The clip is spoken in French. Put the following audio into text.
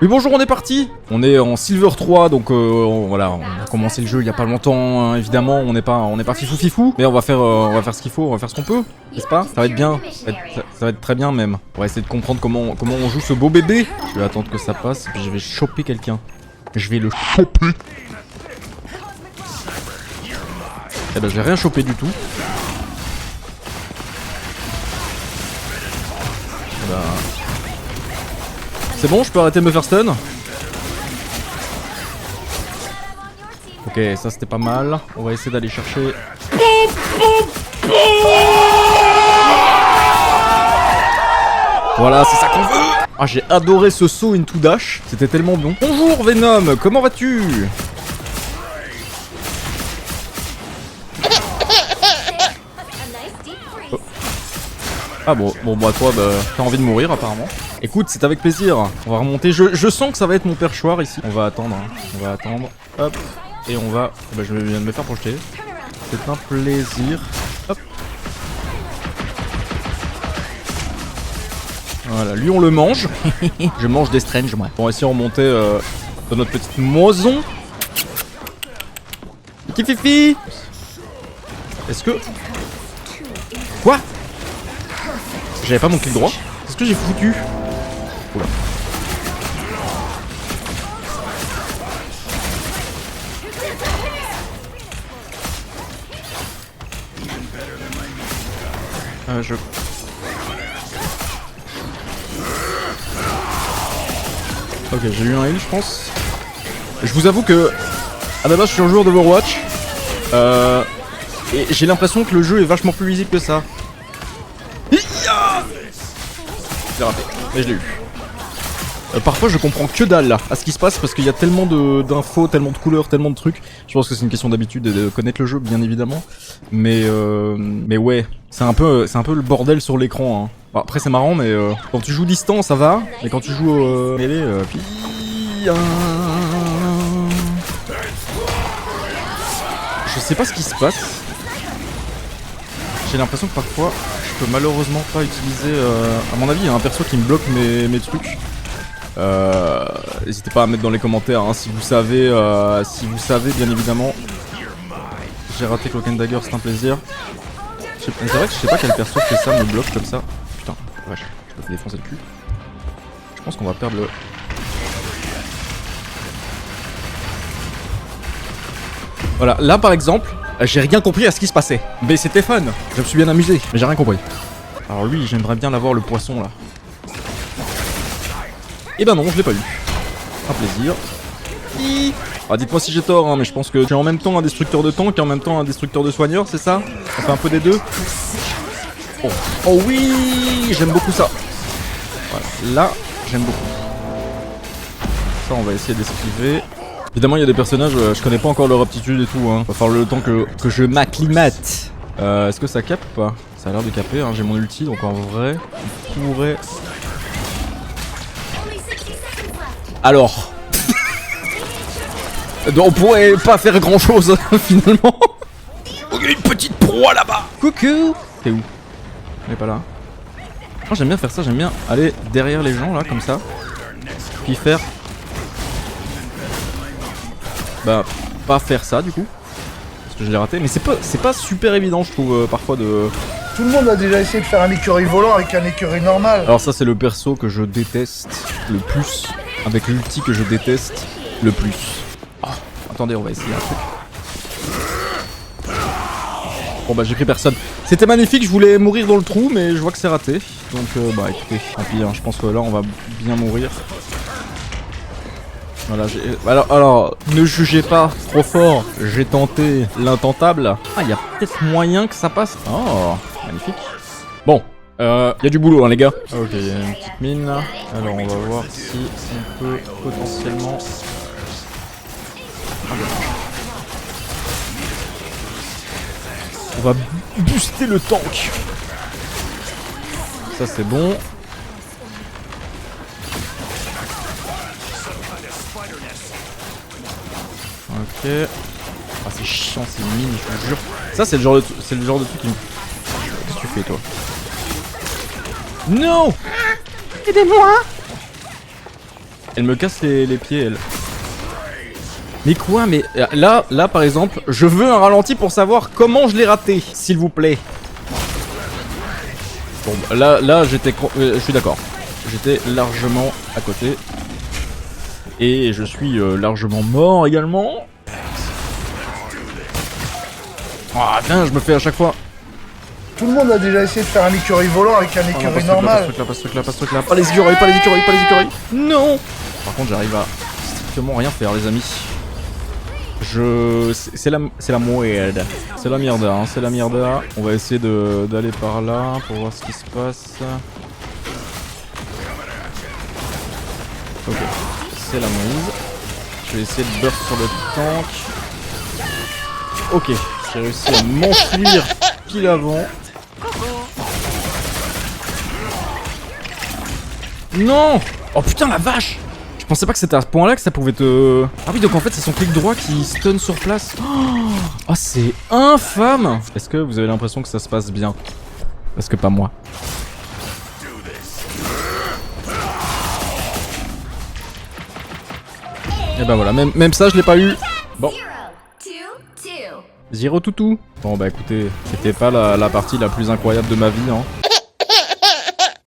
Oui bonjour, on est parti. On est en Silver 3, donc voilà, on a commencé le jeu il y a pas longtemps, hein, évidemment, on n'est pas fifou, mais on va faire ce qu'il faut, on va faire ce qu'on peut, n'est-ce pas? Ça va être bien, ça va être très bien même. On va essayer de comprendre comment on joue ce beau bébé. Je vais attendre que ça passe, et puis je vais choper quelqu'un. Je vais le choper. Eh ben j'ai rien chopé du tout. Eh ben... C'est bon, je peux arrêter de me faire stun. Ok, ça c'était pas mal. On va essayer d'aller chercher... Voilà, c'est ça qu'on veut. Ah, j'ai adoré ce saut into dash. C'était tellement bon. Bonjour Venom, comment vas-tu? Oh. Ah bon bah toi, bah, t'as envie de mourir apparemment. Écoute, c'est avec plaisir. On va remonter. Je sens que ça va être mon perchoir ici. On va attendre. Hein. On va attendre. Hop. Et on va... Bah, je viens de me faire projeter. C'est un plaisir. Hop. Voilà, lui on le mange. Je mange des strange, moi. Bon, ici on remonter dans notre petite maison. Fifi. Est-ce que... Quoi? J'avais pas mon clic droit. Qu'est-ce que j'ai foutu? Oula. Ok, j'ai eu un heal, je pense. Je vous avoue que à la base je suis un joueur d'Overwatch et j'ai l'impression que le jeu est vachement plus lisible que ça. Je l'ai raté, mais je l'ai eu. Parfois je comprends que dalle là à ce qui se passe parce qu'il y a tellement d'infos, tellement de couleurs, tellement de trucs. Je pense que c'est une question d'habitude et de connaître le jeu bien évidemment. Mais ouais, c'est un peu le bordel sur l'écran. Hein. Bon, après c'est marrant mais quand tu joues distant ça va, mais quand tu joues mêlée, je sais pas ce qui se passe. J'ai l'impression que parfois je peux malheureusement pas utiliser, à mon avis il y a un perso qui me bloque mes trucs. N'hésitez pas à mettre dans les commentaires hein, si vous savez bien évidemment. J'ai raté Cloak and Dagger, c'est un plaisir. C'est vrai que je sais pas quel perso fait ça, me bloque comme ça. Putain, wesh, je peux te défoncer le cul. Je pense qu'on va perdre le... Voilà, là par exemple, j'ai rien compris à ce qui se passait. Mais c'était fun, je me suis bien amusé, mais j'ai rien compris. Alors lui, j'aimerais bien l'avoir le poisson là. Et ben non, je l'ai pas eu. Un plaisir. Ah, dites-moi si j'ai tort, hein, mais je pense que tu es en même temps un destructeur de tank et en même temps un destructeur de soigneur, c'est ça? Ça fait un peu des deux. Oh, oh oui, j'aime beaucoup ça. Voilà, là, j'aime beaucoup. Ça, on va essayer d'esquiver. Évidemment, il y a des personnages, je connais pas encore leur aptitude et tout. Hein. Va falloir le temps que je m'acclimate. Est-ce que ça capte ou pas? Ça a l'air de caper, hein. J'ai mon ulti, donc en vrai, on pourrait... Alors, on pourrait pas faire grand chose finalement. Il y a une petite proie là-bas. Coucou. T'es où? Elle est pas là. Oh, j'aime bien faire ça, j'aime bien aller derrière les gens là comme ça. Puis faire... Bah, pas faire ça du coup. Parce que je l'ai raté. Mais c'est pas super évident je trouve parfois de... Tout le monde a déjà essayé de faire un écureuil volant avec un écureuil normal. Alors ça c'est le perso que je déteste le plus. Avec l'ulti que je déteste le plus. Oh, attendez, on va essayer un truc. Bon bah j'ai pris personne. C'était magnifique, je voulais mourir dans le trou, mais je vois que c'est raté. Donc bah écoutez, tant pis, hein, je pense que là on va bien mourir. Voilà, alors, ne jugez pas trop fort, j'ai tenté l'intentable. Ah, il y a peut-être moyen que ça passe. Oh, magnifique. Bon. Y a du boulot hein les gars. Ok, y a une petite mine. Alors on va voir si on peut potentiellement... On va booster le tank. Ça c'est bon. Ok. Ah c'est chiant ces mines, je vous jure. Ça c'est le genre de truc qui me... Qu'est-ce que tu fais toi? Non! Aidez-moi! Elle me casse les pieds, elle. Mais quoi? Mais là par exemple, je veux un ralenti pour savoir comment je l'ai raté, s'il vous plaît. Bon, là j'étais... je suis d'accord. J'étais largement à côté. Et je suis largement mort également. Ah putain, je me fais à chaque fois. Tout le monde a déjà essayé de faire un écureuil volant avec un écureuil normal. Pas ce truc là. Pas les écureuils, pas les écureuils. Non. Par contre, j'arrive à strictement rien faire, les amis. C'est la merde. C'est la merde, hein, c'est la merde. On va essayer d'aller par là pour voir ce qui se passe. Ok, c'est la mise. Je vais essayer de burst sur le tank. Ok, j'ai réussi à m'enfuir pile avant. Non! Oh putain la vache! Je pensais pas que c'était à ce point là que ça pouvait te... Ah oui, donc en fait c'est son clic droit qui stun sur place. Oh c'est infâme! Est-ce que vous avez l'impression que ça se passe bien? Parce que pas moi. Et ben voilà, même ça je l'ai pas eu. Bon. 0 toutou. Bon bah écoutez, c'était pas la partie la plus incroyable de ma vie, hein.